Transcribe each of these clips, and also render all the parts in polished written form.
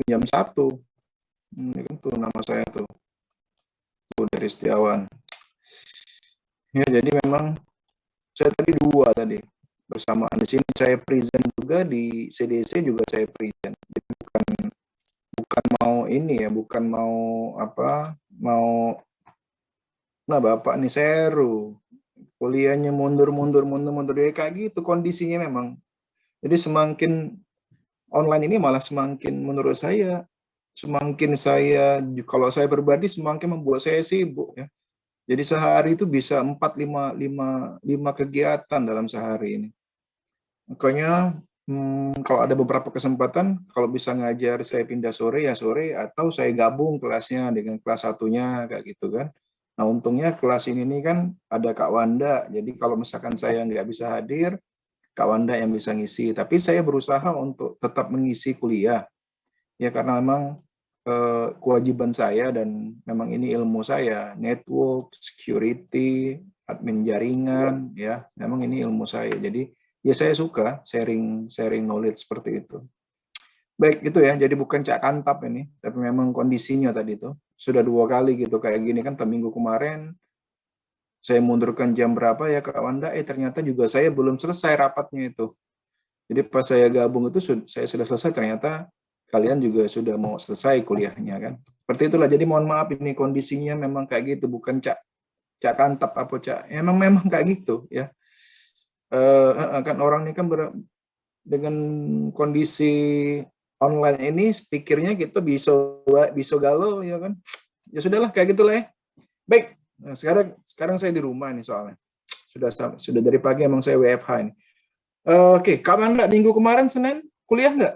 pinjam satu. Ini kan tuh nama saya tuh dari Setiawan. Ya, jadi memang saya tadi dua tadi bersamaan. Di sini saya present juga, di CDC juga saya present. Jadi bukan mau ini ya, bukan mau apa, mau nah Bapak nih seru. Kuliahnya mundur ya kayak gitu kondisinya memang. Jadi semakin online ini malah semakin menurut saya semakin saya kalau saya pribadi semakin membuat saya sibuk ya. Jadi sehari itu bisa 4 5 kegiatan dalam sehari ini. Makanya kalau ada beberapa kesempatan kalau bisa ngajar saya pindah sore ya sore atau saya gabung kelasnya dengan kelas satunya kayak gitu kan. Nah untungnya kelas ini nih kan ada Kak Wanda. Jadi kalau misalkan saya nggak bisa hadir, Kak Wanda yang bisa ngisi. Tapi saya berusaha untuk tetap mengisi kuliah. Ya karena memang kewajiban saya dan memang ini ilmu saya, network, security, admin jaringan, ya memang ini ilmu saya. Jadi ya saya suka sharing knowledge seperti itu. Baik itu ya, jadi bukan cak kantap ini, tapi memang kondisinya tadi itu sudah 2 kali gitu kayak gini kan. Minggu kemarin saya mundurkan jam berapa ya Kak Wanda, ternyata juga saya belum selesai rapatnya itu. Jadi pas saya gabung itu saya sudah selesai, ternyata kalian juga sudah mau selesai kuliahnya kan. Seperti itulah, jadi mohon maaf ini kondisinya memang kayak gitu, bukan cak kantap apa cak, memang kayak gitu ya. Kan orang ini kan dengan kondisi online ini pikirnya kita bisa galau ya kan. Ya sudahlah kayak gitulah ya. Baik, nah, sekarang saya di rumah nih soalnya. Sudah dari pagi emang saya WFH ini. Oke, kapan enggak minggu kemarin Senin kuliah enggak?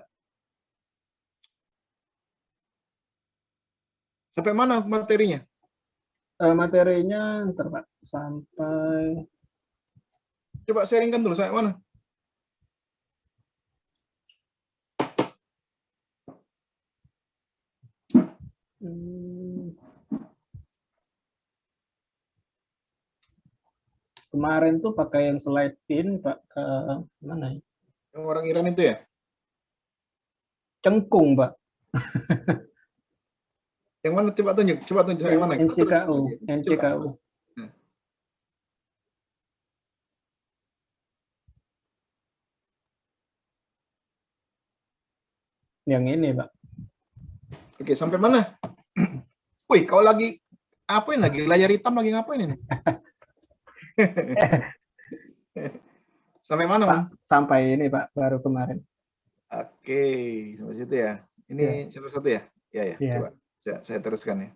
Sampai mana materinya? Materinya ntar Pak sampai Coba sharingkan dulu sampai mana? Kemarin tuh pakai yang slide in Pak, ke mana ya? Yang orang Iran itu ya? Cengkung Pak. Yang mana coba tunjuk yang mana? NCKU, NCKU. Yang ini Pak. Oke, sampai mana? Wih, kau lagi apain lagi? Layar hitam lagi ngapain ini? Sampai mana, Pak? Sampai ini Pak, baru kemarin. Oke, sampai situ ya. Ini salah satu ya? Ya. Coba saya teruskan ya.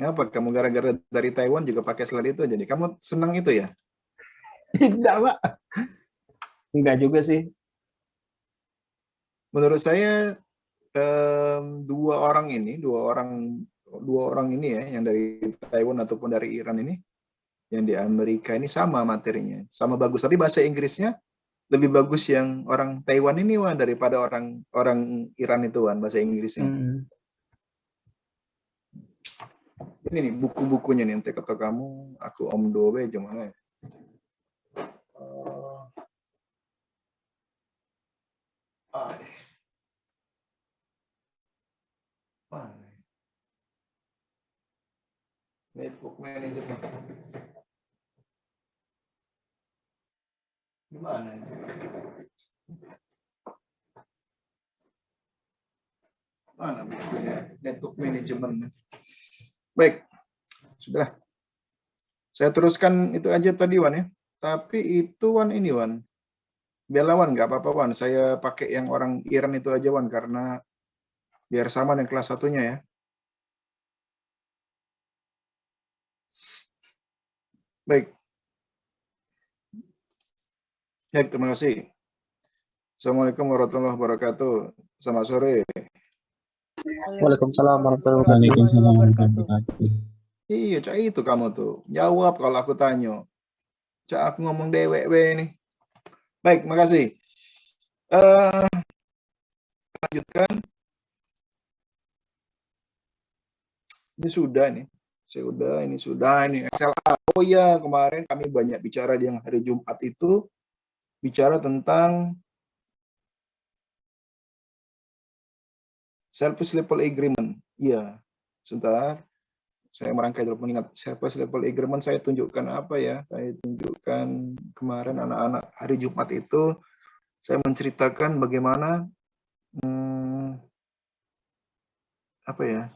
Ngapa kamu gara-gara dari Taiwan juga pakai slide itu jadi? Kamu senang itu ya? Tidak Pak. Enggak juga sih. Menurut saya dua orang ini ya, yang dari Taiwan ataupun dari Iran ini, yang di Amerika ini sama materinya, sama bagus. Tapi bahasa Inggrisnya lebih bagus yang orang Taiwan ini Wan daripada orang Iran itu Wan, bahasa Inggrisnya. Ini nih buku-bukunya nih, nanti kata kamu aku Om Dobe gimana ya? Network manager gimana ini? Mana bukunya network management? Baik, sudah. Saya teruskan itu aja tadi Wan ya. Tapi itu Wan ini Wan, Belawan nggak apa-apa Wan. Saya pakai yang orang Iran itu aja Wan karena biar sama dengan kelas satunya ya. Baik. Ya, terima kasih. Assalamualaikum warahmatullahi wabarakatuh. Selamat sore. Waalaikumsalam warahmatullahi wabarakatuh. Iya, Cak itu kamu tuh. Jawab kalau aku tanya. Cak aku ngomong dewek nih. Baik, makasih. Lanjutkan. Ini sudah nih. Ini sudah ini XLA. Oh iya, kemarin kami banyak bicara di yang hari Jumat itu bicara tentang Service level agreement. Iya, sebentar. Saya merangkai dulu mengingat service level agreement saya tunjukkan apa ya? Saya tunjukkan kemarin anak-anak hari Jumat itu saya menceritakan bagaimana apa ya?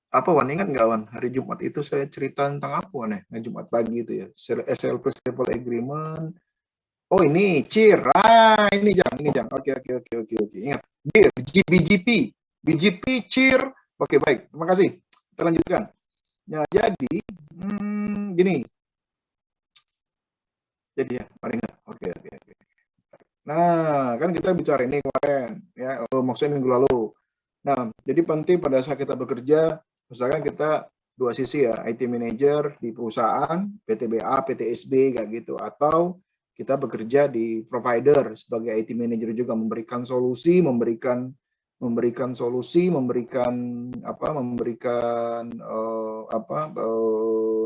Apa Wan, ingat nggak Wan? Hari Jumat itu saya cerita tentang apa Wan ya? Hari Jumat pagi itu ya. Service level agreement. Oh ini CIR. Ini Jang. Oke. Ingat. BGP, CIR. Oke, baik. Terima kasih. Kita lanjutkan. Nah, jadi gini. Jadi ya, mari ingat. Oke. Nah, kan kita bicara ini kemarin ya, maksudnya minggu lalu. Nah, jadi penting pada saat kita bekerja, misalkan kita dua sisi ya, IT manager di perusahaan, PTBA, PTSB kayak gitu, atau kita bekerja di provider sebagai IT manager juga memberikan solusi, memberikan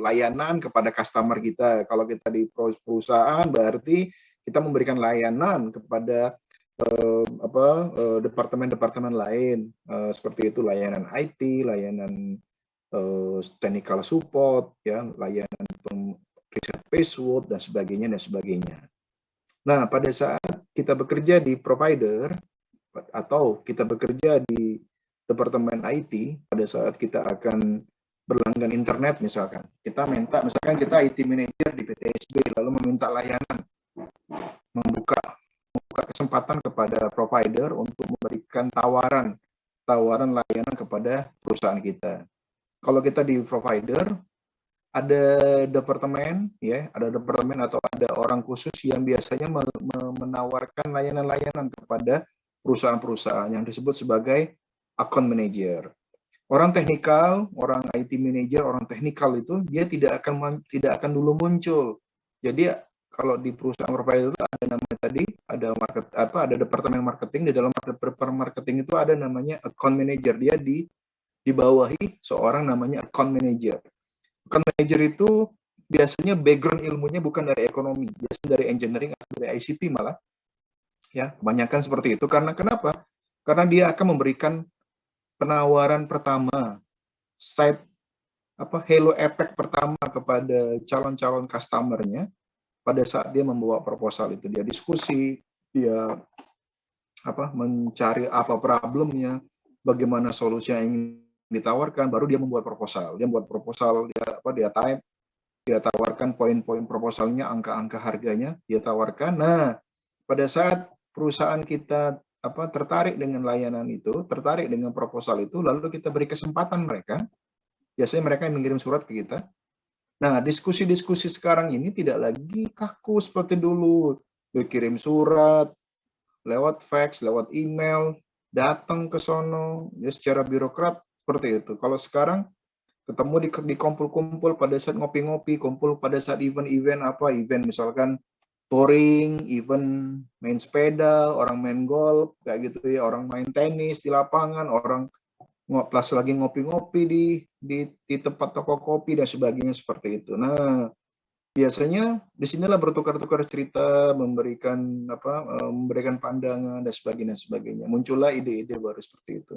layanan kepada customer kita. Kalau kita di perusahaan berarti kita memberikan layanan kepada departemen-departemen lain, seperti itu layanan IT, layanan technical support, ya, layanan riset password dan sebagainya. Nah, pada saat kita bekerja di provider atau kita bekerja di departemen IT, pada saat kita akan berlangganan internet misalkan, misalkan kita IT manager di PTSB lalu meminta layanan, membuka kesempatan kepada provider untuk memberikan tawaran layanan kepada perusahaan kita. Kalau kita di provider, ada departemen atau ada orang khusus yang biasanya menawarkan layanan-layanan kepada perusahaan-perusahaan yang disebut sebagai account manager. Orang teknikal, orang IT manager, orang teknikal itu dia tidak akan dulu muncul. Jadi kalau di perusahaan provider itu ada namanya tadi, ada departemen marketing, di dalam departemen marketing itu ada namanya account manager, dia dibawahi seorang namanya account manager. Account manager itu biasanya background ilmunya bukan dari ekonomi, biasanya dari engineering atau dari ICT malah. Ya, kebanyakan seperti itu. Karena kenapa? Karena dia akan memberikan penawaran pertama, halo effect pertama kepada calon-calon customer-nya pada saat dia membawa proposal itu. Dia diskusi, dia mencari apa problemnya, bagaimana solusi yang ingin ditawarkan, baru dia membuat proposal. Dia membuat proposal, dia tawarkan poin-poin proposalnya, angka-angka harganya, dia tawarkan. Nah, pada saat perusahaan kita tertarik dengan layanan itu, tertarik dengan proposal itu, lalu kita beri kesempatan mereka, biasanya mereka yang mengirim surat ke kita. Nah, diskusi-diskusi sekarang ini tidak lagi kaku seperti dulu. Dikirim surat, lewat fax, lewat email, datang ke sono, ya secara birokrat seperti itu. Kalau sekarang ketemu di kumpul-kumpul pada saat ngopi-ngopi, kumpul pada saat event misalkan touring, event main sepeda, orang main golf, kayak gitu ya, orang main tenis di lapangan, orang plus lagi ngopi-ngopi di tempat toko kopi dan sebagainya seperti itu. Nah, biasanya disinilah bertukar-tukar cerita, memberikan pandangan dan sebagainya. Muncullah ide-ide baru seperti itu.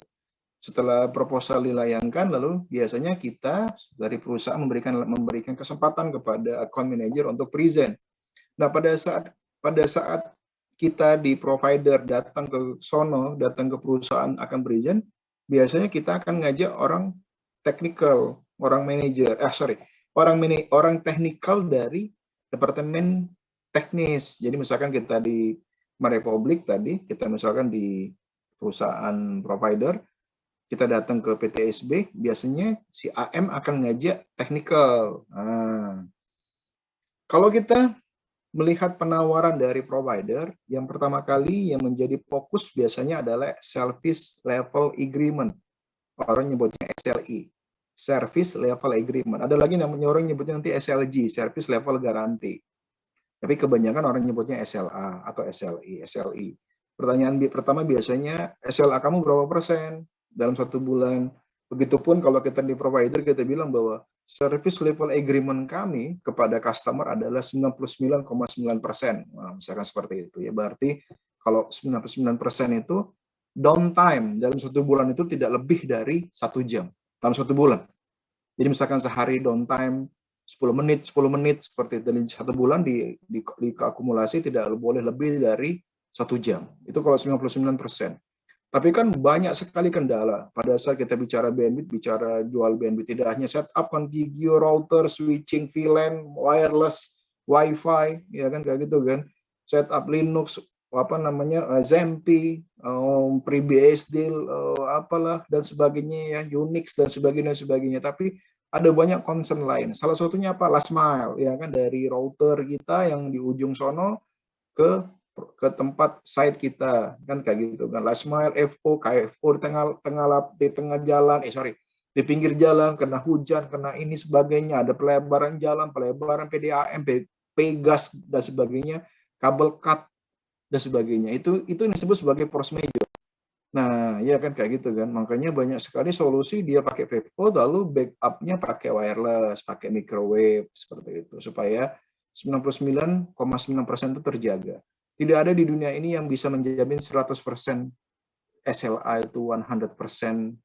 Setelah proposal dilayangkan, lalu biasanya kita dari perusahaan memberikan kesempatan kepada account manager untuk present. Nah, pada saat kita di provider datang ke perusahaan akan present, biasanya kita akan ngajak orang teknikal, orang teknikal dari departemen teknis. Jadi misalkan kita di Republik tadi, kita misalkan di perusahaan provider, kita datang ke PTSB, biasanya si AM akan ngajak teknikal. Nah, kalau kita melihat penawaran dari provider, yang pertama kali yang menjadi fokus biasanya adalah Service Level Agreement. Orang nyebutnya SLE, Service Level Agreement. Ada lagi namanya orang nyebutnya nanti SLG, Service Level Guarantee. Tapi kebanyakan orang nyebutnya SLA atau SLE. Pertanyaan pertama biasanya, SLA kamu berapa persen dalam 1 bulan? Begitupun kalau kita di provider, kita bilang bahwa service level agreement kami kepada customer adalah 99,9%. Nah, misalkan seperti itu ya. Berarti kalau 99% itu downtime dalam 1 bulan itu tidak lebih dari 1 jam dalam 1 bulan. Jadi misalkan sehari downtime 10 menit seperti itu. Dari 1 bulan diakumulasi tidak boleh lebih dari 1 jam. Itu kalau 99%. Tapi kan banyak sekali kendala pada saat kita bicara bandwidth, bicara jual bandwidth. Tidak hanya setup, configure, router, switching, VLAN, wireless, Wi-Fi, ya kan kayak gitu kan. Setup Linux, XAMPP, FreeBSD, apalah dan sebagainya ya, Unix dan sebagainya. Tapi ada banyak concern lain. Salah satunya apa? Last mile, ya kan, dari router kita yang di ujung sono ke tempat site kita, kan kayak gitu kan. Last mile, FO, KFO di tengah jalan, di pinggir jalan, kena hujan, kena ini sebagainya, ada pelebaran jalan, pelebaran PDAM, pegas dan sebagainya, kabel cut dan sebagainya. Itu yang disebut sebagai force major. Nah, ya kan kayak gitu kan. Makanya banyak sekali solusi dia pakai VPO, lalu backupnya pakai wireless, pakai microwave seperti itu supaya 99,9% itu terjaga. Tidak ada di dunia ini yang bisa menjamin 100% SLA itu 100%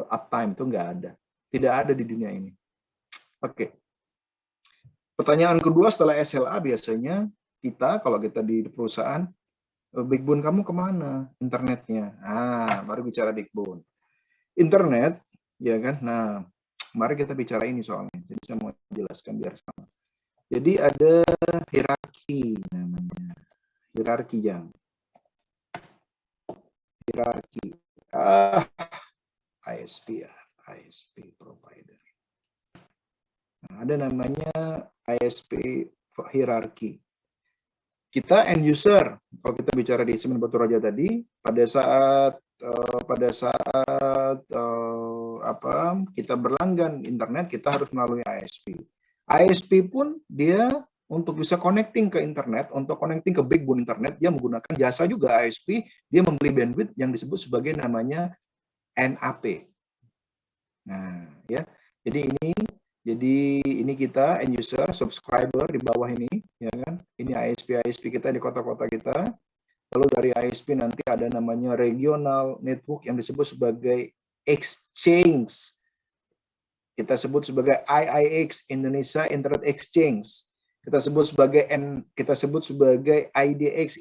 uptime, itu nggak ada. Tidak ada di dunia ini. Oke. Pertanyaan kedua setelah SLA biasanya kalau kita di perusahaan, backbone kamu kemana? Internetnya. Baru bicara backbone. Internet, ya kan? Nah, mari kita bicara ini soalnya. Jadi saya mau jelaskan biar sama. Jadi ada hierarki namanya. Hierarki ISP ya, ISP provider. Nah, ada namanya ISP hierarki. Kita end user, kalau kita bicara di Semen Batu Raja tadi, pada saat kita berlanggan internet, kita harus melalui ISP. ISP pun dia untuk bisa connecting ke internet, untuk connecting ke backbone internet, dia menggunakan jasa juga ISP, dia membeli bandwidth yang disebut sebagai namanya NAP. Nah, ya. Jadi ini kita end user, subscriber di bawah ini, ya kan? Ini ISP kita di kota-kota kita. Lalu dari ISP nanti ada namanya regional network yang disebut sebagai exchange. Kita sebut sebagai IIX, Indonesia Internet Exchange. Kita sebut sebagai IDX,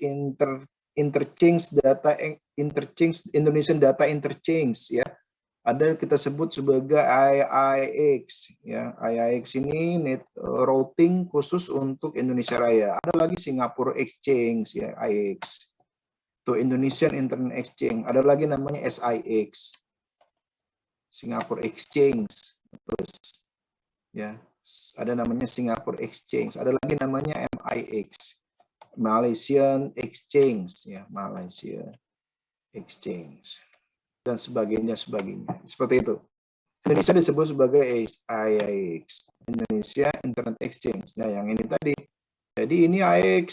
Indonesian Data Interchange, ya. Ada kita sebut sebagai IIX, ya. IIX ini routing khusus untuk Indonesia Raya. Ada lagi Singapore Exchange, ya, IIX. Itu Indonesian Internet Exchange. Ada lagi namanya SIX, Singapore Exchange. Terus, ya, ada namanya Singapore Exchange. Ada lagi namanya MIX, Malaysian Exchange, ya, Malaysia Exchange. Dan sebagainya. Seperti itu. Indonesia disebut sebagai IIX, Indonesia Internet Exchange. Nah, yang ini tadi. Jadi ini IIX.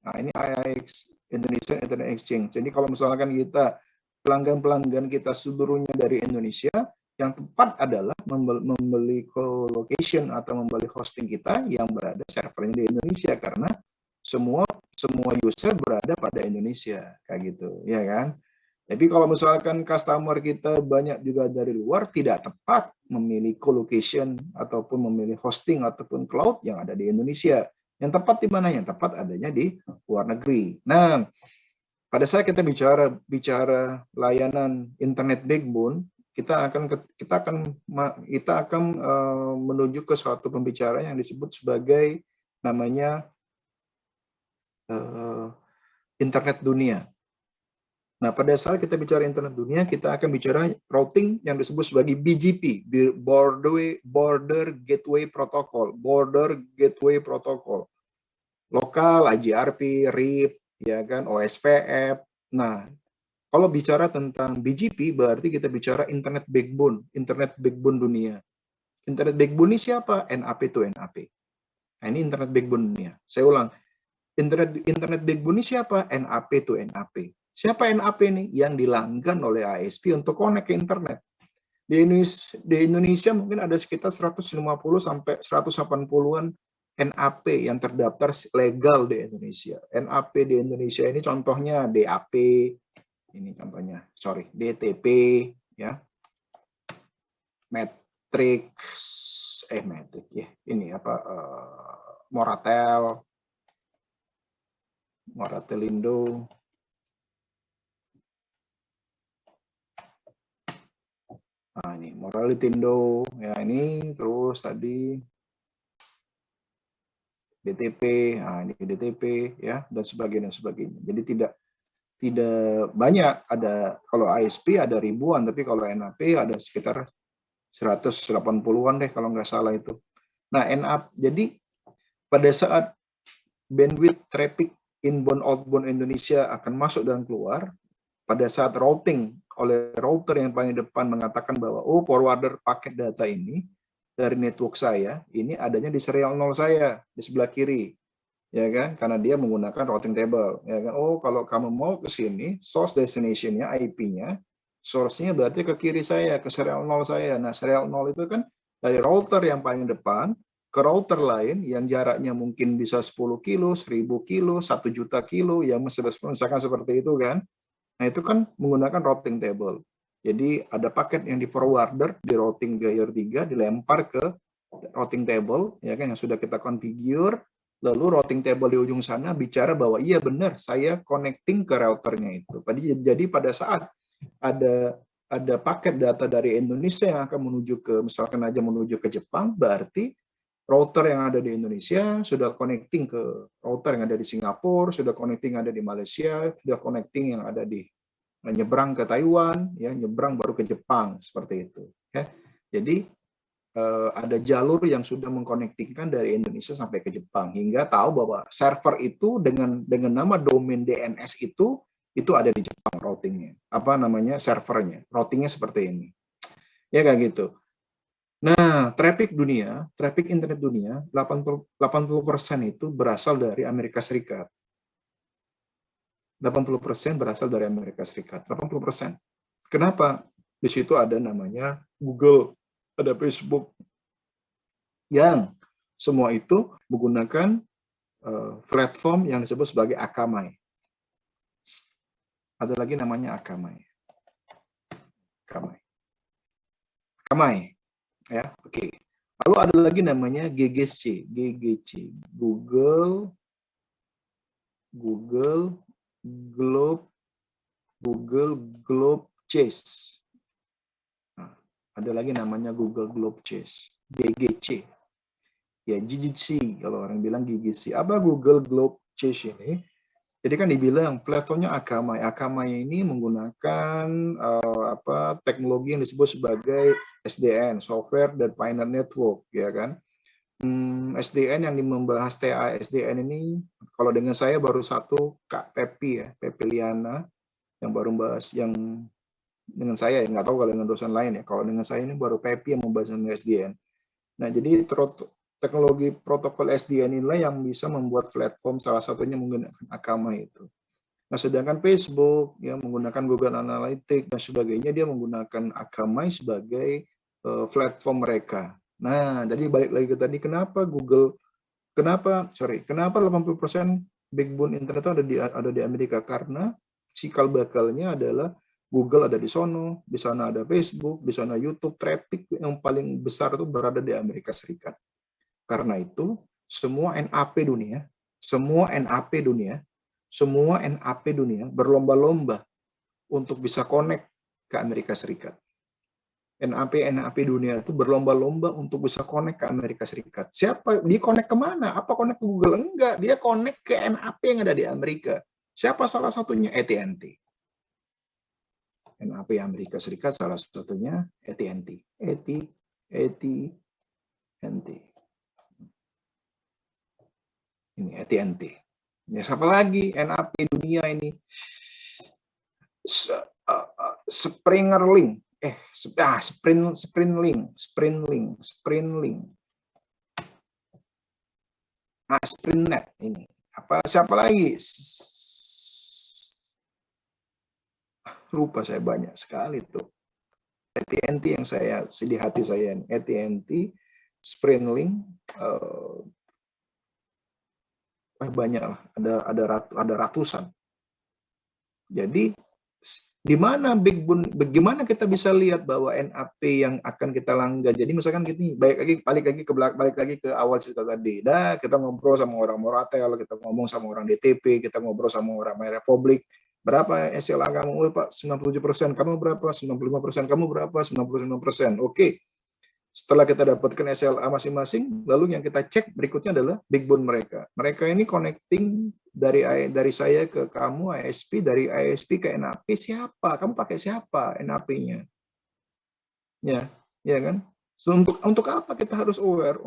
Nah, ini IIX, Indonesia Internet Exchange. Jadi kalau misalkan kita pelanggan kita seluruhnya dari Indonesia, yang tepat adalah membeli co-location atau membeli hosting kita yang berada servernya di Indonesia, karena semua user berada pada Indonesia, kayak gitu, ya kan? Tapi kalau misalkan customer kita banyak juga dari luar, tidak tepat memilih co-location ataupun memilih hosting ataupun cloud yang ada di Indonesia. Yang tepat di mana? Yang tepat adanya di luar negeri. Nah, pada saat kita bicara layanan internet backbone, kita akan menuju ke suatu pembicaraan yang disebut sebagai namanya internet dunia. Nah, pada saat kita bicara internet dunia, kita akan bicara routing yang disebut sebagai BGP, Border Gateway Protocol, lokal, IGRP, RIP, ya kan, OSPF. Nah, kalau bicara tentang BGP, berarti kita bicara internet backbone dunia. Internet backbone ini siapa? NAP to NAP. Nah, ini internet backbone dunia. Saya ulang, internet backbone ini siapa? NAP to NAP. Siapa NAP ini? Yang dilanggan oleh ISP untuk connect ke internet. Di Indonesia mungkin ada sekitar 150 sampai 180-an NAP yang terdaftar legal di Indonesia. NAP di Indonesia ini contohnya DAP, ini contohnya DTP ya. Matrix ya. Ini apa Moratelindo. Nah, ini Moralitindo ya, ini terus tadi DTP, nah ini DTP ya, dan sebagainya. Jadi tidak banyak, ada kalau ISP ada ribuan, tapi kalau NAP ada sekitar 180-an deh kalau nggak salah itu. Nah, jadi pada saat bandwidth traffic inbound outbound Indonesia akan masuk dan keluar, pada saat routing oleh router yang paling depan mengatakan bahwa forwarder paket data ini dari network saya, ini adanya di serial 0 saya di sebelah kiri. Ya kan? Karena dia menggunakan routing table, ya kan? Kalau kamu mau ke sini, source destination-nya, IP-nya, source-nya berarti ke kiri saya, ke serial 0 saya. Nah, serial 0 itu kan dari router yang paling depan ke router lain yang jaraknya mungkin bisa 10 kilo, 1000 kilo, 1 juta kilo, yang misalkan seperti itu kan. Nah, itu kan menggunakan routing table. Jadi ada paket yang di forwarder di routing layer 3 dilempar ke routing table, ya kan, yang sudah kita configure. Lalu routing table di ujung sana bicara bahwa iya benar, saya connecting ke routernya itu. Jadi pada saat ada paket data dari Indonesia yang akan menuju ke, misalkan aja menuju ke Jepang, berarti router yang ada di Indonesia sudah connecting ke router yang ada di Singapura, sudah connecting yang ada di Malaysia, sudah connecting yang ada di nyebrang ke Taiwan, ya nyebrang baru ke Jepang, seperti itu. Ya. Jadi ada jalur yang sudah mengkonektingkan dari Indonesia sampai ke Jepang, hingga tahu bahwa server itu dengan nama domain DNS itu ada di Jepang routingnya, servernya, routingnya seperti ini, ya kayak gitu. Nah, traffic internet dunia 80% itu berasal dari Amerika Serikat. 80% berasal dari Amerika Serikat. 80%. Kenapa? Di situ ada namanya Google, ada Facebook, yang semua itu menggunakan platform yang disebut sebagai Akamai. Ada lagi namanya Akamai. Ya, oke. Lalu ada lagi namanya GGC, Google Globe Chase. Nah, ada lagi namanya Google Globe Chase, GGC. Ya, GGC, kalau orang bilang GGC. Apa Google Globe Chase ini? Jadi kan dibilang platformnya Akamai. Akamai ini menggunakan teknologi yang disebut sebagai SDN, Software Defined Network, ya kan? SDN yang membahas TA SDN ini, kalau dengan saya baru satu Kak Pepi ya, Pepi Liana, yang baru membahas, yang dengan saya ya, nggak tahu kalau dengan dosen lain ya. Kalau dengan saya ini baru Pepi yang membahas SDN. Nah, jadi teknologi protokol SDN inilah yang bisa membuat platform, salah satunya menggunakan Akamai itu. Nah, sedangkan Facebook ya menggunakan Google Analytics dan sebagainya, dia menggunakan Akamai sebagai platform mereka. Nah, jadi balik lagi ke tadi, kenapa 80% backbone internet itu ada di Amerika? Karena cikal bakalnya adalah Google ada di sana ada Facebook, di sana YouTube. Traffic yang paling besar itu berada di Amerika Serikat. Karena itu, semua NAP dunia berlomba-lomba untuk bisa connect ke Amerika Serikat. NAP dunia itu berlomba-lomba untuk bisa connect ke Amerika Serikat. Siapa? Dia connect kemana? Apa connect ke Google? Enggak. Dia connect ke NAP yang ada di Amerika. Siapa salah satunya? AT&T. NAP Amerika Serikat salah satunya AT&T. AT&T. Ini AT&T. Ya, siapa lagi? NAP dunia ini. Springerlink. Sprintlink. Sprintnet ini. Siapa lagi? Lupa saya, banyak sekali tuh. AT&T yang saya di hati saya. AT&T, Sprintlink, banyak lah. Ada ratusan. Jadi Di mana bagaimana kita bisa lihat bahwa NAP yang akan kita langgan? Jadi misalkan gini, balik lagi ke awal cerita tadi. Dah kita ngobrol sama orang Moratel, kita ngomong sama orang DTP, kita ngobrol sama orang Republik. Berapa SLA kamu? Oh, Pak, 97%. Kamu berapa? 95%. Kamu berapa? 99%. Oke. Setelah kita dapatkan SLA masing-masing, lalu yang kita cek berikutnya adalah backbone mereka. Mereka ini connecting dari saya ke kamu ISP, dari ISP ke NAP siapa? Kamu pakai siapa NAP-nya? Ya kan? So, untuk apa kita harus aware?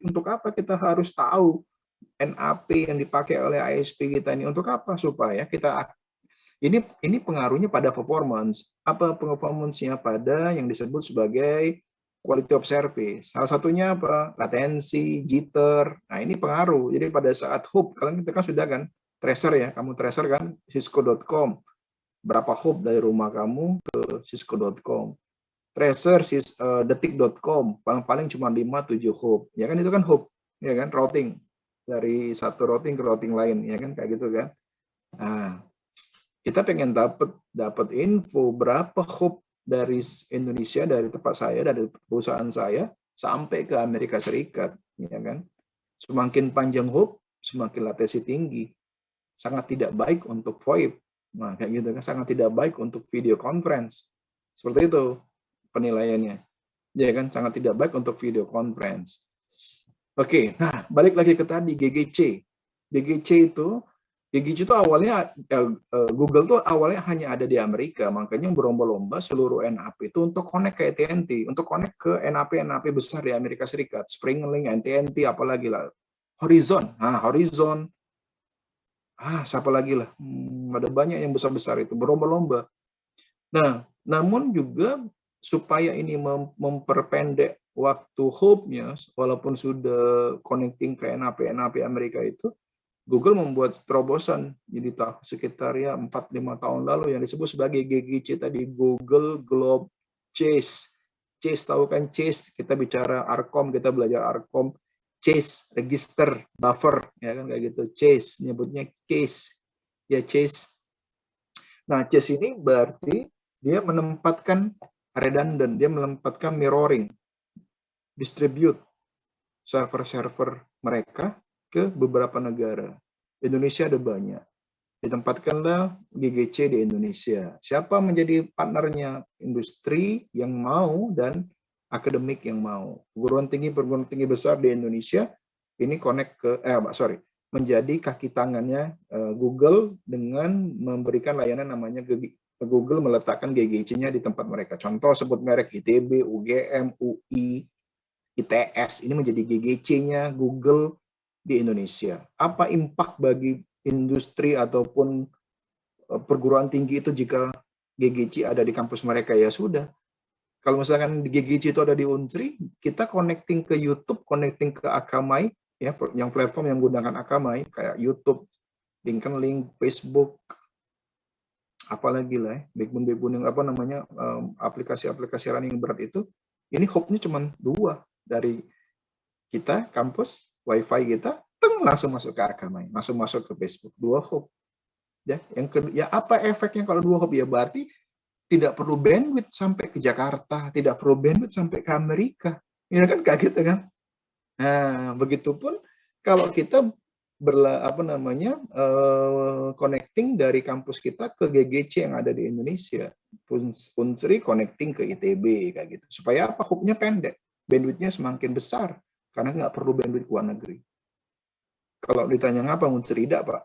Untuk apa kita harus tahu NAP yang dipakai oleh ISP kita ini? Untuk apa? Supaya kita ini pengaruhnya pada performance. Apa performance-nya? Pada yang disebut sebagai quality of service. Salah satunya apa? Latensi, jitter. Nah, ini pengaruh. Jadi pada saat hop, kalian kita kan sudah kan tracer ya, kamu tracer kan cisco.com. Berapa hop dari rumah kamu ke cisco.com. Tracer detik.com, paling cuma 5-7 hop. Ya kan itu kan hop, ya kan routing dari satu routing ke routing lain, ya kan kayak gitu kan. Nah, kita pengen dapat info berapa hop dari Indonesia, dari tempat saya, dari perusahaan saya, sampai ke Amerika Serikat, ya kan? Semakin panjang hop, semakin latensi tinggi. Sangat tidak baik untuk VoIP. Nah, kayak gitu kan, sangat tidak baik untuk video conference. Seperti itu penilaiannya. Ya kan, sangat tidak baik untuk video conference. Oke, nah balik lagi ke tadi GGC. GGC itu awalnya Google tuh awalnya hanya ada di Amerika, makanya berlomba-lomba seluruh NAP itu untuk connect ke AT&T, untuk connect ke NAP besar di Amerika Serikat, Springlink, AT&T, apalagi lah, Horizon, siapa lagi lah, ada banyak yang besar-besar itu berlomba-lomba. Nah, namun juga supaya ini memperpendek waktu hop-nya, walaupun sudah connecting ke NAP Amerika itu, Google membuat terobosan jadi sekitar ya 4-5 tahun lalu yang disebut sebagai GGC tadi, Google Globe Chase. Chase, tahu kan Chase? Kita bicara ARCOM, kita belajar ARCOM. Chase, register, buffer, ya kan kayak gitu. Chase, nyebutnya case. Ya Chase. Nah, Chase ini berarti dia menempatkan redundant, dia menempatkan mirroring, distribute server-server mereka ke beberapa negara. Indonesia ada banyak. Ditempatkanlah GGC di Indonesia. Siapa menjadi partnernya? Industri yang mau dan akademik yang mau. Perguruan tinggi besar di Indonesia ini connect ke menjadi kaki tangannya Google dengan memberikan layanan namanya Google meletakkan GGC-nya di tempat mereka. Contoh sebut merek ITB, UGM, UI, ITS, ini menjadi GGC-nya Google di Indonesia. Apa impact bagi industri ataupun perguruan tinggi itu jika GGC ada di kampus mereka? Ya sudah. Kalau misalkan di GGC itu ada di Unsri, kita connecting ke YouTube, connecting ke Akamai, ya, yang platform yang menggunakan Akamai, kayak YouTube, LinkedIn, Facebook, apalagi lah, backbone yang apa namanya, aplikasi-aplikasi running berat itu, ini hub-nya cuma 2 dari kita, kampus, WiFi kita, langsung masuk ke Akamai, masuk ke Facebook, 2 hub. Ya, yang kedua, ya apa efeknya kalau 2 hub? Ya berarti tidak perlu bandwidth sampai ke Jakarta, tidak perlu bandwidth sampai ke Amerika, ya kan kayak gitu kan. Nah, begitupun kalau kita connecting dari kampus kita ke GGC yang ada di Indonesia, Unsri connecting ke ITB kayak gitu. Supaya apa? Hubnya pendek, bandwidthnya semakin besar karena nggak perlu bandwidth luar negeri. Kalau ditanya ngapa Unsri tidak, Pak?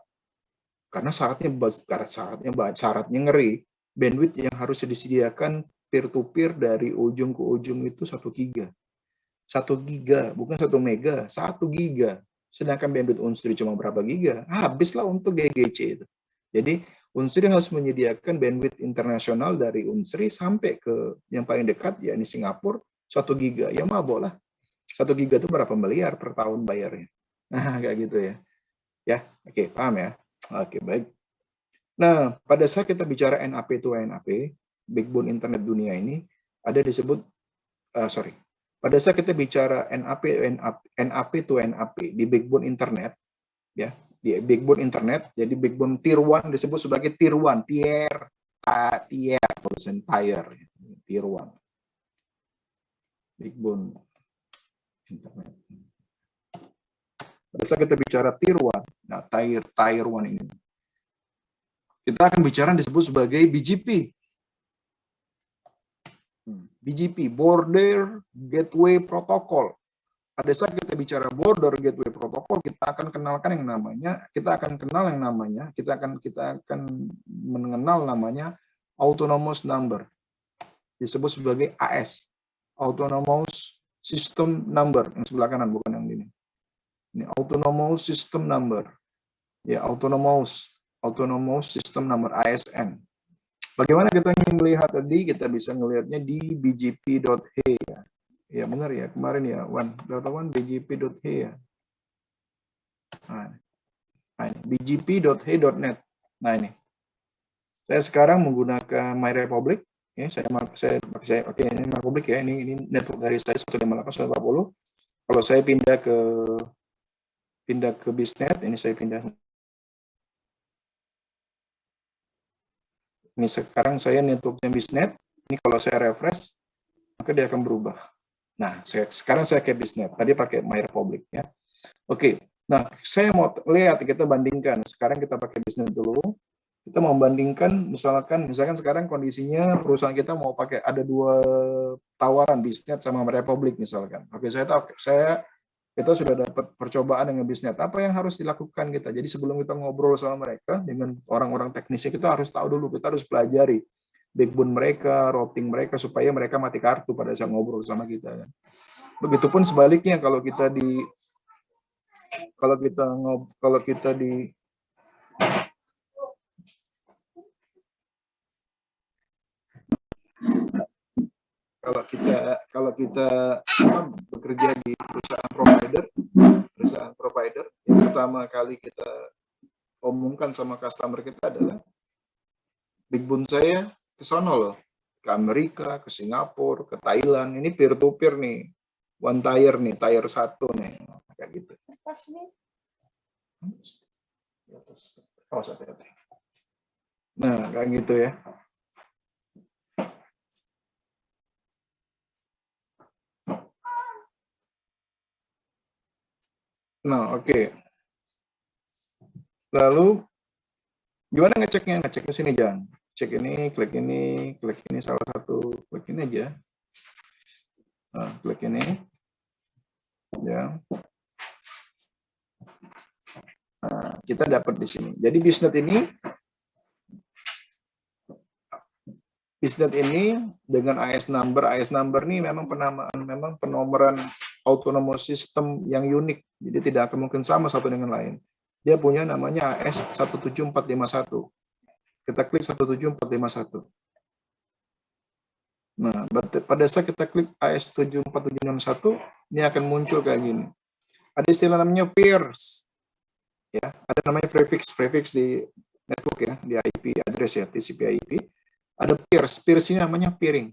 Karena syaratnya ngeri. Bandwidth yang harus disediakan peer-to-peer dari ujung ke ujung itu 1 giga. 1 giga, bukan 1 mega, 1 giga. Sedangkan bandwidth Unsri cuma berapa giga? Habislah untuk GGC itu. Jadi Unsri harus menyediakan bandwidth internasional dari Unsri sampai ke yang paling dekat, yakni Singapura, 1 giga. Ya mabok lah. 1 giga itu berapa miliar per tahun bayarnya. Nah, kayak gitu ya. Ya, oke, paham ya? Oke, baik. Nah, pada saat kita bicara NAP to NAP, backbone internet dunia ini, ada disebut, pada saat kita bicara NAP to NAP di backbone internet, ya, di backbone internet, jadi backbone tier 1 disebut sebagai tier 1, Tier 1, backbone internet. Pada saat kita bicara Tier 1, nah Tier 1 ini, kita akan bicara disebut sebagai BGP. BGP, Border Gateway Protocol. Pada saat kita bicara Border Gateway Protocol, kita akan kenal yang namanya Autonomous Number. Disebut sebagai AS, Autonomous System Number, yang sebelah kanan, bukan yang ini. Ini Autonomous System Number. Ya, Autonomous System Number, ASN. Bagaimana kita ingin melihat tadi, kita bisa melihatnya di bgp.he ya. Ya benar ya, kemarin ya, bgp.he ya. Nah ini bgp.he.net. Nah ini. Saya sekarang menggunakan MyRepublic ya, saya oke, ini MyRepublic ya, ini network dari saya 158.140. Kalau saya pindah ke Bisnet, ini saya pindah. Ini sekarang saya networknya Bisnet. Ini kalau saya refresh, maka dia akan berubah. Nah, sekarang saya ke Bisnet. Tadi pakai MyRepublic ya. Oke. Nah, saya mau lihat, kita bandingkan. Sekarang kita pakai Bisnet dulu. Kita mau bandingkan, misalkan sekarang kondisinya perusahaan kita mau pakai, ada 2 tawaran, Bisnet sama MyRepublic misalkan. Oke, kita sudah dapat percobaan dengan Bisnet. Apa yang harus dilakukan kita? Jadi sebelum kita ngobrol sama mereka dengan orang-orang teknisnya, kita harus tahu dulu, kita harus pelajari backbone mereka, routing mereka, supaya mereka mati kartu pada saat ngobrol sama kita. Begitupun sebaliknya, kalau kita di bekerja di perusahaan provider, yang pertama kali kita omongkan sama customer kita adalah backbone saya ke sono loh, ke Amerika, ke Singapura, ke Thailand. Ini peer to peer nih, one tier nih, tier 1 nih, kayak gitu. Nah, kayak gitu ya. Nah, oke. Lalu gimana ngeceknya? Ngeceknya sini, jangan. Cek ini, klik ini salah satu, klik ini aja. Nah, klik ini. Ya. Nah, kita dapat di sini. Jadi Bisnet ini dengan AS number ini memang penomoran autonomous system yang unik. Jadi tidak akan mungkin sama satu dengan lain. Dia punya namanya AS 17451. Kita klik 17451. Nah, pada saat kita klik AS 74761, ini akan muncul kayak gini. Ada istilah namanya peers. Ya, ada namanya prefix di network ya, di IP address ya, TCP/IP. Ada peers ini namanya peering.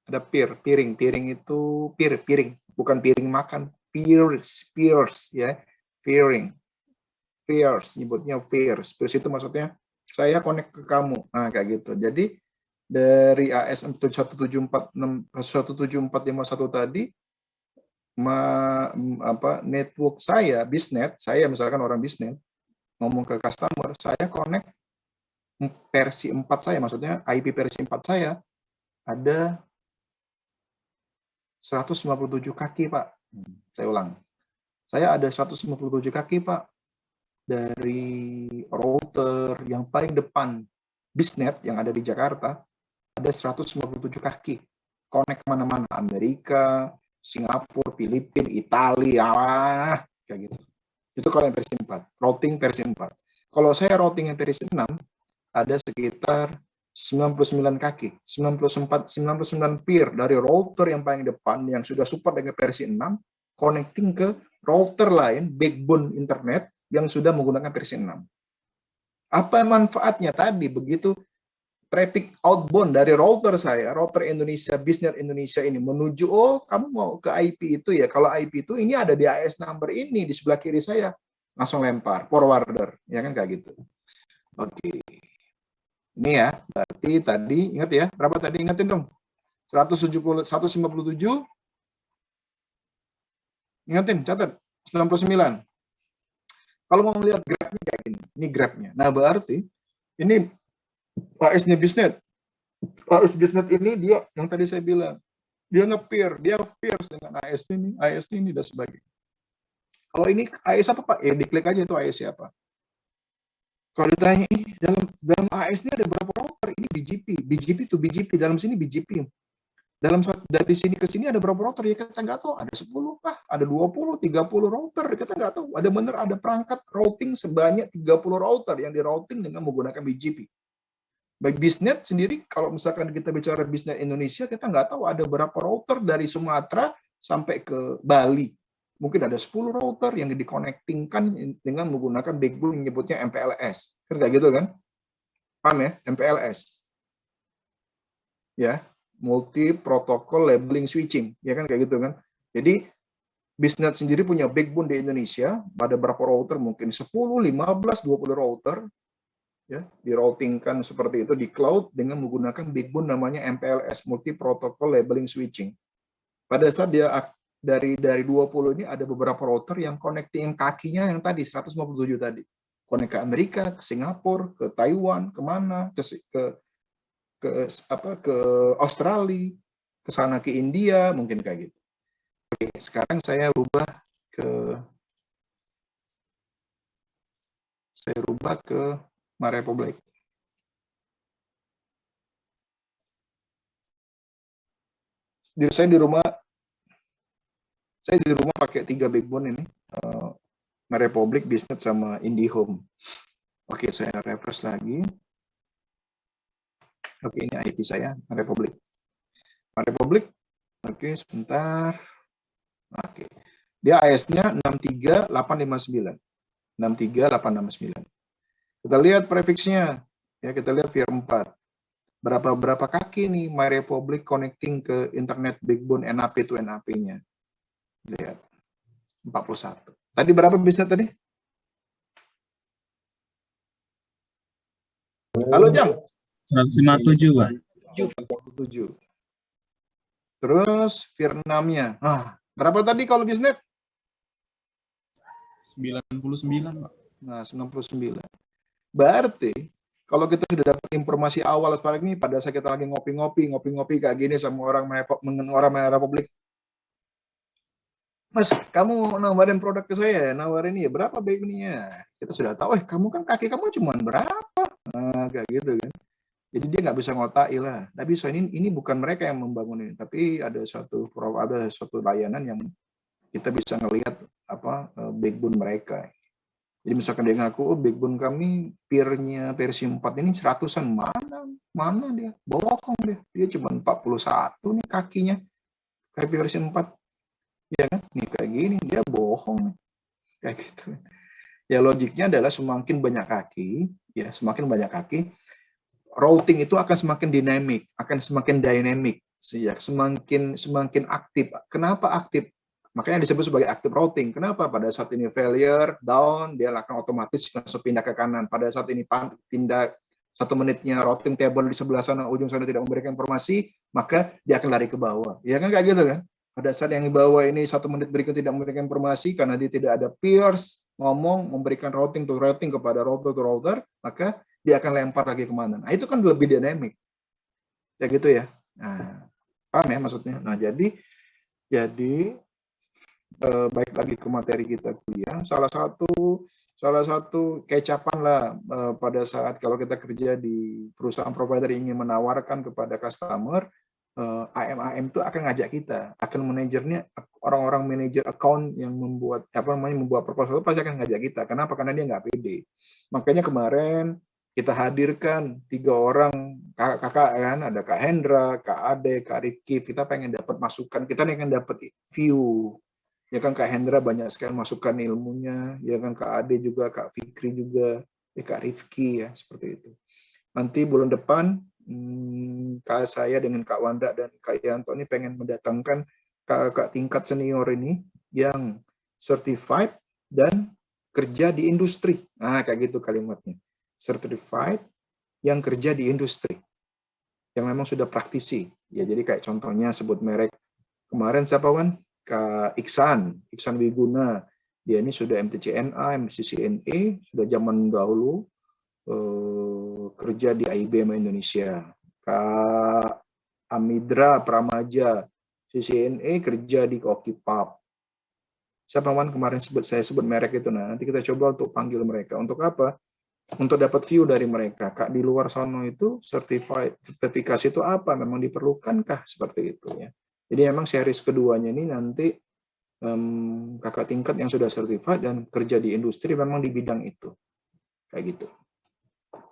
Ada peering itu peering, bukan piring makan, peers ya, peering. Peers, nyebutnya peers itu maksudnya saya connect ke kamu. Nah, kayak gitu. Jadi dari AS 17451 tadi, network saya, Bisnet, saya misalkan orang Bisnet, ngomong ke customer, saya connect versi 4 saya, maksudnya IP versi 4 saya, ada 157 kaki, Pak. Saya ulang. Saya ada 157 kaki, Pak. Dari router yang paling depan Bisnet yang ada di Jakarta, ada 157 kaki. Connect kemana-mana, Amerika, Singapura, Filipina, Italia, kayak gitu. Itu kalau yang versi 4, routing versi 4. Kalau saya routing yang versi 6, ada sekitar 99 kaki, 99 peer dari router yang paling depan yang sudah support dengan versi 6, connecting ke router lain, backbone internet, yang sudah menggunakan versi 6. Apa manfaatnya tadi? Begitu traffic outbound dari router saya, router Indonesia, Bisnet Indonesia ini menuju, oh kamu mau ke IP itu ya, kalau IP itu ini ada di AS number ini, di sebelah kiri saya, langsung lempar, forwarder, ya kan kayak gitu. Oke. Ini ya, berarti tadi, ingat ya, berapa tadi? Ingatin dong. 170, 157, ingatin, catat, 99. Kalau mau melihat grafnya kayak gini, ini grafnya. Nah, berarti ini AS-nya bisnet. AS bisnet ini dia, yang tadi saya bilang, dia nge-peer, dia fierce dengan AS ini, dan sebagainya. Kalau ini AS apa Pak? Ya diklik aja itu AS siapa. Kalau ditanya, dalam AS ini ada berapa router? Ini BGP to BGP, dalam sini BGP. Dari sini ke sini ada berapa router? Ya kita nggak tahu, ada 10 kah? Ada 20, 30 router, kita nggak tahu. Ada perangkat routing sebanyak 30 router yang di-routing dengan menggunakan BGP. Baik bisnet sendiri, kalau misalkan kita bicara bisnet Indonesia, kita nggak tahu ada berapa router dari Sumatera sampai ke Bali. Mungkin ada 10 router yang dikonektingkan dengan menggunakan backbone yang nyebutnya MPLS. Kan kayak gitu kan? Paham ya? MPLS. Ya, multi protocol labeling switching. Ya kan kayak gitu kan? Jadi bisnet sendiri punya backbone di Indonesia, ada berapa router? Mungkin 10, 15, 20 router. Ya, di routingkan seperti itu di cloud dengan menggunakan backbone namanya MPLS, multi protocol labeling switching. Pada saat dia dari 20 ini ada beberapa router yang connecting kakinya yang tadi 157 tadi. Connect ke Amerika, ke Singapura, ke Taiwan, kemana, ke Australia, ke sana ke India, mungkin kayak gitu. Oke, sekarang saya rubah ke MyRepublic. Saya di rumah pakai 3 backbone ini, MyRepublic, Bisnet, sama IndiHome. Oke, saya refresh lagi. Oke, ini IP saya, MyRepublic. Oke, sebentar. Oke, dia AS-nya 63859. 63859. Kita lihat prefixnya, ya kita lihat VR4. Berapa kaki nih MyRepublic connecting ke internet backbone NAP to NAP-nya. Lihat, 41. Tadi berapa bisnis tadi? Halo Jang. 157, Pak. 157. Terus Vietnamnya. Berapa tadi kalau bisnis? 99, Pak. Nah, 99. Berarti kalau kita sudah dapat informasi awal seperti ini, pada saat kita lagi ngopi-ngopi kayak gini sama orang MyRepublic, Mas, kamu mau nawarin produk ke saya, nawarin ya berapa baiknya? Kita sudah tahu, kamu kan kaki kamu cuma berapa? Nah, kayak gitu kan. Jadi dia nggak bisa ngotai lah. Tapi ini bukan mereka yang membangun ini, tapi ada suatu layanan yang kita bisa ngelihat backbone mereka. Jadi misalkan dia ngaku, backbone kami peer-nya versi 4 ini 100-an. Mana dia? Bohong dia. Dia cuma 41 nih kakinya. Kayak versi 4. Ya kan? Nih kayak gini, dia bohong. Kayak gitu. Ya logiknya adalah semakin banyak kaki, routing itu akan semakin dinamik, akan semakin dynamic, semakin aktif. Kenapa aktif? Makanya disebut sebagai active routing. Kenapa? Pada saat ini failure, down, dia akan otomatis langsung pindah ke kanan. Pada saat ini pindah 1 menitnya routing table di sebelah sana, ujung sana tidak memberikan informasi, maka dia akan lari ke bawah. Ya kan kayak gitu kan? Pada saat yang di bawah ini 1 menit berikut tidak memberikan informasi karena dia tidak ada peers ngomong memberikan routing kepada router to router, maka dia akan lempar lagi kemana. Nah, itu kan lebih dinamik. Ya gitu ya. Nah, paham ya maksudnya? Nah, jadi baik lagi ke materi kita kuliah, salah satu kecapan lah pada saat kalau kita kerja di perusahaan provider ingin menawarkan kepada customer, AM itu akan ngajak kita, akan manajernya, orang-orang manajer account yang membuat proposal pasti akan ngajak kita. Kenapa? Karena dia nggak pede. Makanya kemarin kita hadirkan 3 orang kakak kan, ada Kak Hendra, Kak Ade, Kak Riki. Kita pengen dapat masukan, kita pengen dapat view. Ya kan Kak Hendra banyak sekali masukan ilmunya, ya kan Kak Ade juga, Kak Fikri juga, Kak Rifki ya, seperti itu. Nanti bulan depan Kak saya dengan Kak Wanda dan Kak Yanto ini pengen mendatangkan kakak tingkat senior ini yang certified dan kerja di industri. Nah, kayak gitu kalimatnya. Certified yang kerja di industri, yang memang sudah praktisi. Ya, jadi kayak contohnya sebut merek kemarin siapa Wan? Kak Iksan Wiguna. Dia ini sudah MTCNA, MCCNA, sudah zaman dahulu kerja di IBM Indonesia. Kak Amidra Pramaja, CCNA kerja di Kokipap. Siapa Wan kemarin saya sebut merek itu. Nah, nanti kita coba untuk panggil mereka. Untuk apa? Untuk dapat view dari mereka. Kak, di luar sana itu sertifikasi itu apa? Memang diperlukankah seperti itu ya? Jadi memang series keduanya ini nanti kakak tingkat yang sudah certified dan kerja di industri memang di bidang itu. Kayak gitu.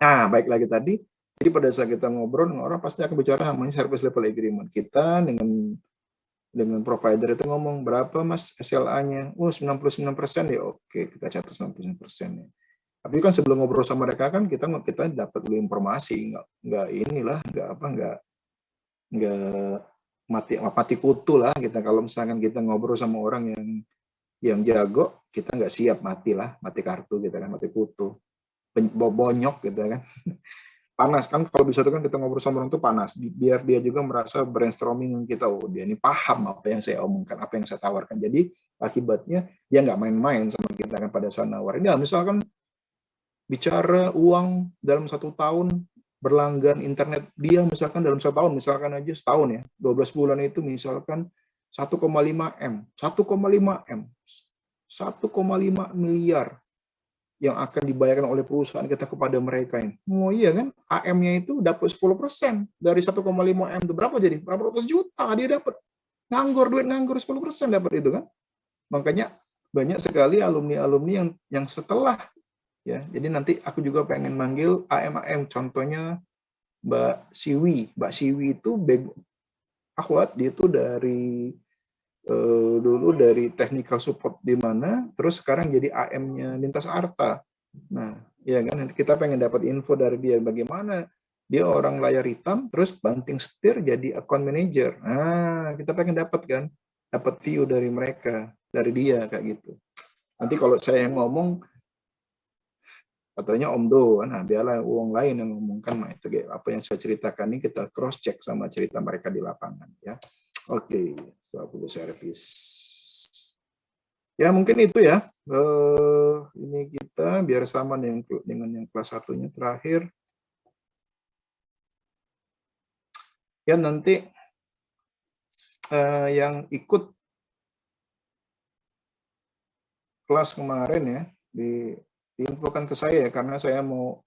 Nah, baik lagi tadi. Jadi pada saat kita ngobrol, orang pasti akan bicara namanya service level agreement. Kita dengan provider itu ngomong berapa mas SLA-nya? Oh 99% ya, oke kita catat 99% ya. Tapi kan sebelum ngobrol sama mereka kan kita dapat dulu informasi, nggak mati kutu lah kita. Kalau misalkan kita ngobrol sama orang yang jago, kita nggak siap mati kartu kita kan, mati kutu, bonyok gitu kan. Panas kan kalau bisa itu kan kita ngobrol sama orang itu panas, biar dia juga merasa brainstorming kita, oh dia ini paham apa yang saya omongkan, apa yang saya tawarkan. Jadi akibatnya dia nggak main-main sama kita kan pada saat nawarin. Ya misalkan bicara uang dalam 1 tahun berlanggan internet dia misalkan dalam 1 tahun, misalkan aja setahun ya, 12 bulan itu misalkan 1,5 M, 1,5 miliar yang akan dibayarkan oleh perusahaan kita kepada mereka ini. Oh iya kan, AM-nya itu dapat 10% dari 1,5 M itu berapa jadi? Berapa ratus juta dia dapat. Duit nganggur 10% dapat itu kan. Makanya banyak sekali alumni-alumni yang setelah ya. Jadi nanti aku juga pengen manggil AM contohnya Mbak Siwi itu akhwat, dia itu dari dulu dari technical support di mana, terus sekarang jadi AM-nya Lintas Arta. Nah, ya kan kita pengen dapat info dari dia bagaimana dia orang layar hitam terus banting setir jadi account manager. Nah, kita pengen dapat view dari mereka, dari dia kayak gitu. Nanti kalau saya yang ngomong katanya Om Do, nah biarlah uang lain yang ngomongkan, nah itu apa yang saya ceritakan ini kita cross check sama cerita mereka di lapangan ya. Oke, setelah service. Ya mungkin itu ya. Ini kita biar sama dengan yang kelas 1-nya terakhir. Ya nanti yang ikut kelas kemarin ya diinfokan ke saya ya, karena saya mau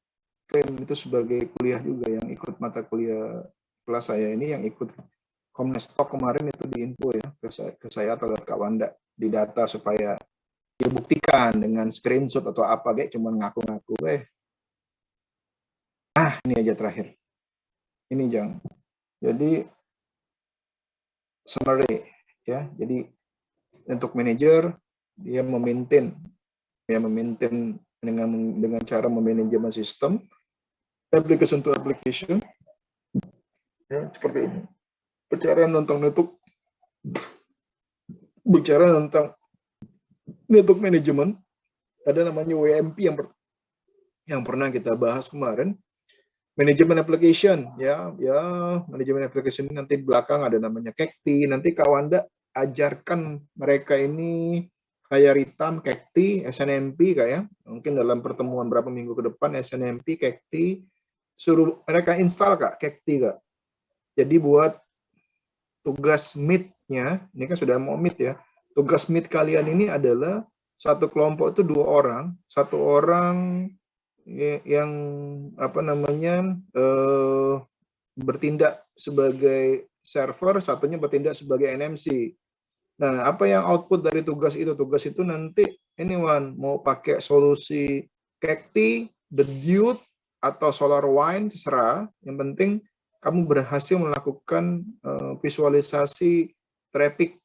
klaim itu sebagai kuliah juga, yang ikut mata kuliah kelas saya ini yang ikut Komnestok kemarin itu diinfo ya ke saya atau Kak Wanda di data supaya dibuktikan dengan screenshot atau apa kayak cuman ngaku-ngaku ini aja terakhir ini jadi summary ya. Jadi untuk manajer dia memaintain dengan cara memanajemen sistem application to application ya, seperti ini. Bicara tentang network management, ada namanya WMP yang pernah kita bahas kemarin. Manajemen application ya manajemen application ini nanti belakang ada namanya Kekti. Nanti Kak Wanda ajarkan mereka ini layar hitam, Kekti, SNMP kayak mungkin dalam pertemuan berapa minggu ke depan SNMP, Kekti, suruh mereka install Kak Kekti Kak. Jadi buat tugas meet-nya, ini kan sudah mau meet ya, tugas meet kalian ini adalah satu kelompok itu 2 orang, 1 orang yang bertindak sebagai server, satunya bertindak sebagai NMC. Nah, apa yang output dari tugas itu nanti ini mau pakai solusi Kekti, The Dude atau SolarWind terserah, yang penting kamu berhasil melakukan visualisasi traffic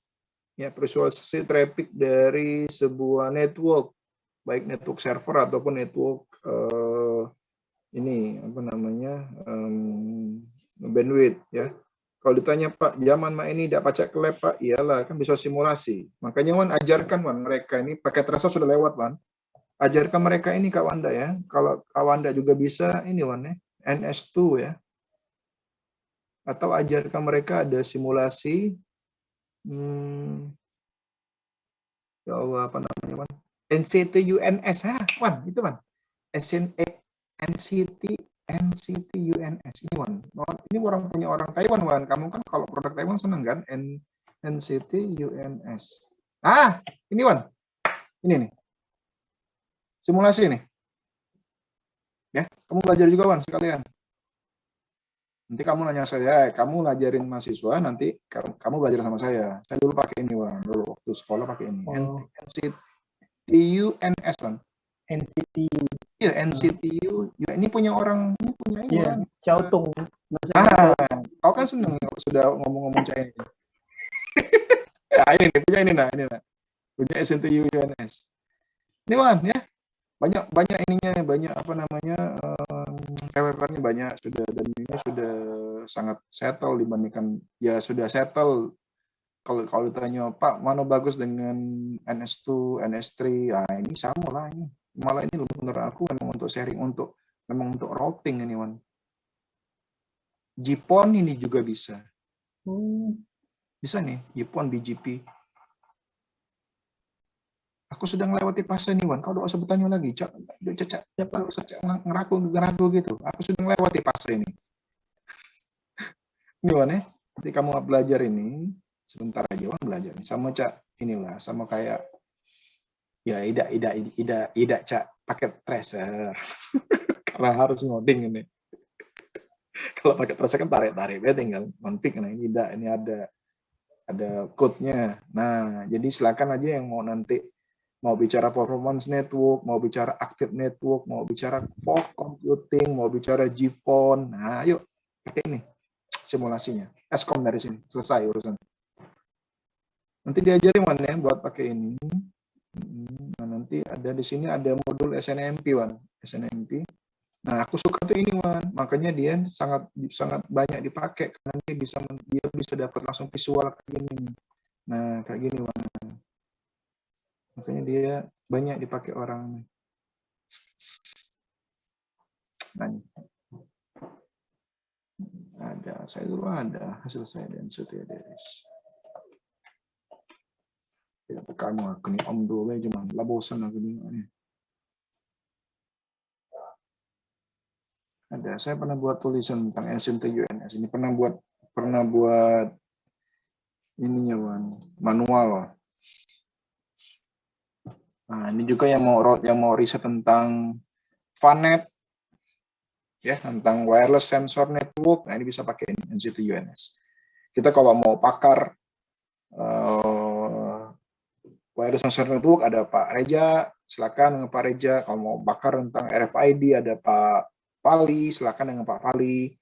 dari sebuah network, baik network server ataupun network bandwidth ya. Kalau ditanya Pak, zaman ini tidak pacak ke lab Pak, iyalah kan bisa simulasi. Makanya Wan ajarkan mereka ini pakai Terasa sudah lewat Wan. Ajarkan mereka ini Kak Wanda ya. Kalau Kak Wanda juga bisa ini Wan ya, NS2 ya. Atau ajarkan mereka ada simulasi, ya Allah, apa namanya, Wan? NCT UNS, Wan, itu Wan. NCT UNS ini, Wan. Ini punya orang Taiwan, Wan. Kamu kan kalau produk Taiwan seneng kan? NCT UNS. Ini Wan. Ini nih. Simulasi nih. Ya, kamu belajar juga Wan sekalian. Nanti kamu nanya saya, kamu ngajarin mahasiswa, nanti kamu belajar sama saya. Saya dulu pakai ini, Wan. Dulu waktu sekolah pakai ini. NCTUNS, Wan. NCTU. Iya, NCTU. Ya, ini punya orang, ini punya ini, Wan. Cao Tung. Kau kan seneng sudah ngomong-ngomong Chinese. Ini nih, punya ini nah. Punya NCTUNS. Ini, Wan, ya. Banyak ininya, banyak apa namanya, PWP-nya banyak sudah, dan ini sudah sangat settle dibandingkan, ya sudah settle. Kalau ditanya Pak mana bagus dengan NS2, NS3, ini sama lah ini. Malah ini menurut aku memang untuk sharing, memang untuk routing ini, Wan. JPON ini juga bisa. Bisa nih, JPON, BGP. Aku sudah melewati fase nih, Wan. Kau udah usah bertanya lagi. Cak, ngeraku gitu. Aku sudah melewati fase ini. Ini, Wan, ya. Nanti kamu belajar ini, sebentar aja Wan belajar. Sama Cak, inilah, sama kayak, ya Ida Cak, paket tracer. Karena harus ngoding ini. Kalau paket tracer kan tarik-tarik, ya tinggal config. Nah, ini ada code-nya. Nah, jadi silakan aja yang mau nanti mau bicara performance network, mau bicara active network, mau bicara fog computing, mau bicara GPON. Nah, yuk pakai ini simulasinya. Escom dari sini selesai urusan. Nanti diajarin Wan ya buat pakai ini. Nah, nanti ada di sini ada modul SNMP, Wan. SNMP. Nah, aku suka tuh ini, Wan. Makanya dia sangat banyak dipakai karena dia bisa dapat langsung visual kayak gini. Nah, kayak gini, Wan. Makanya dia banyak dipakai orang. Nah, saya dulu ada hasil saya dan Sutradara. Ya, kamu aku nih om dulu aja cuman lah bosan aku nih. Ada, saya pernah buat tulisan tentang NCT UNS ini, pernah buat ininya, Wan, manual. Nah, ini juga yang mau riset tentang VANET, ya, tentang wireless sensor network. Nah, ini bisa pakai ini, NCT UNS. Kita kalau mau pakar wireless sensor network ada Pak Reja, silakan dengan Pak Reja. Kalau mau bakar tentang RFID ada Pak Fali, silakan dengan Pak Fali.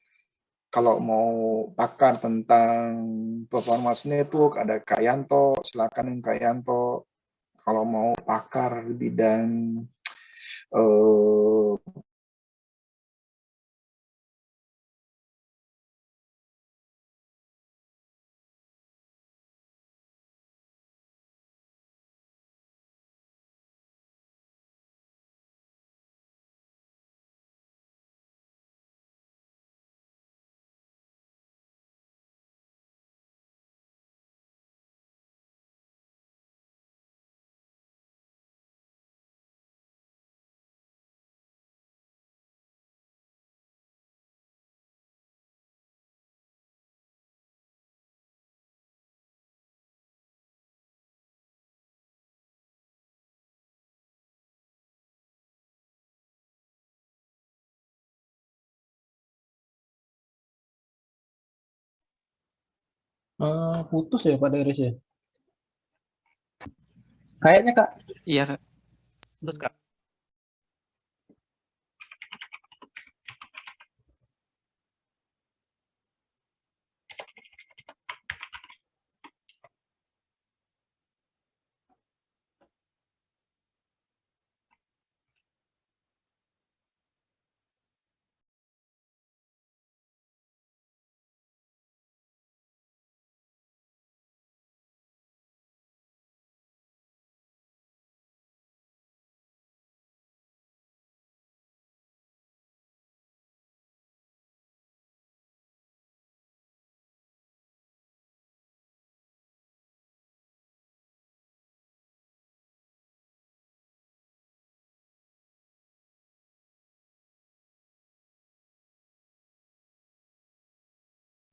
Kalau mau pakar tentang performance network ada Kak Yanto, silakan dengan Kak Yanto. Kalau mau pakar bidang Putus ya Pak Deris ya? Kayaknya Kak. Iya, Kak. Betul, Kak.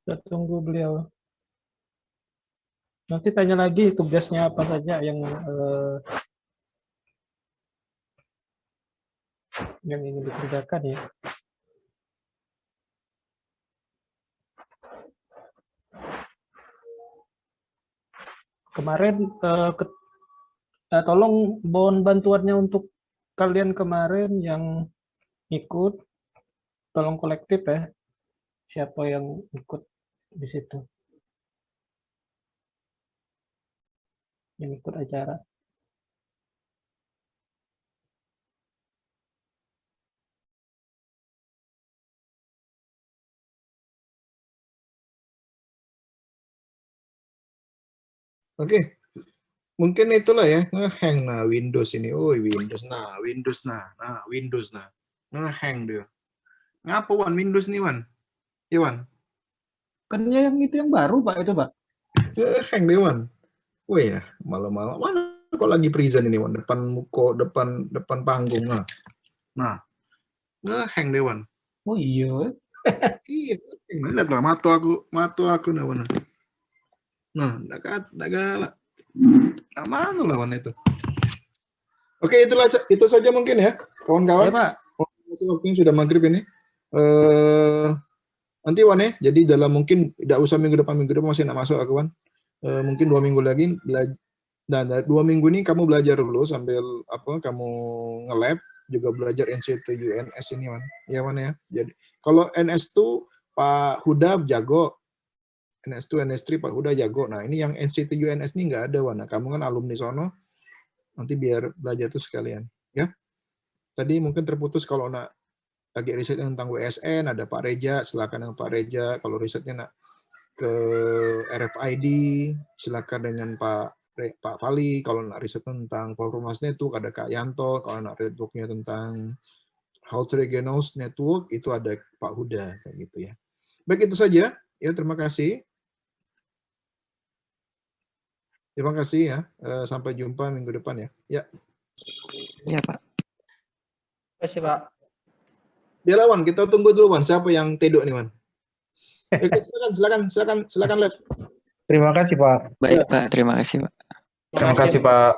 Kita tunggu beliau. Nanti tanya lagi tugasnya apa saja yang ingin dikerjakan ya. Kemarin tolong mohon bantuannya untuk kalian kemarin yang ikut, tolong kolektif ya. Siapa yang ikut di situ? Yang ikut acara. Oke. Mungkin itulah ya, ngehang nah Windows ini. Oh, Windows nah. Ngehang dia. Ngapa Wan Windows nih Wan? Iwan. Kan yang itu yang baru Pak itu Pak. Ngehang dia Wan. Wih ya, malam-malam. Mana kok lagi present ini Wan? Depan muka, depan panggung nah. Nah. Ngehang dia Wan. Oh iya. Iya, lihat lah matu aku nah Wan. Nah, enggak galak. Nah, mana lawan itu? Oke, itu saja mungkin ya, kawan-kawan. Ya Pak. Waktunya sudah maghrib ini. Nanti Wan ya, jadi dalam mungkin tidak usah minggu depan masih nak masuk aku Wan. Mungkin 2 minggu lagi dan 2 minggu ini kamu belajar dulu sambil kamu nge-lab juga belajar NC2 UNS ini Wan. Ya Wan ya. Jadi kalau NS2 Pak Huda jago. NS2, NS3 Pak Huda jago. Nah, ini yang NC2 UNS ini nggak ada Wan. Nah, kamu kan alumni sono. Nanti biar belajar itu sekalian, ya. Tadi mungkin terputus kalau nak lagi riset tentang WSN, ada Pak Reja, silakan dengan Pak Reja. Kalau risetnya nak ke RFID, silakan dengan Pak Fali. Kalau nak riset tentang Performance Network, ada Kak Yanto. Kalau nak networknya tentang Heterogeneous Network, itu ada Pak Huda, kayak gitu ya. Baik, itu saja. Ya, terima kasih. Terima kasih ya. Sampai jumpa minggu depan ya. Ya. Iya, Pak. Terima kasih, Pak. Biar Wan, kita tunggu dulu Wan. Siapa yang teduk nih Wan? Silakan Lev. Terima kasih, Pak. Baik, Pak. Terima kasih, Pak. Terima kasih, Pak.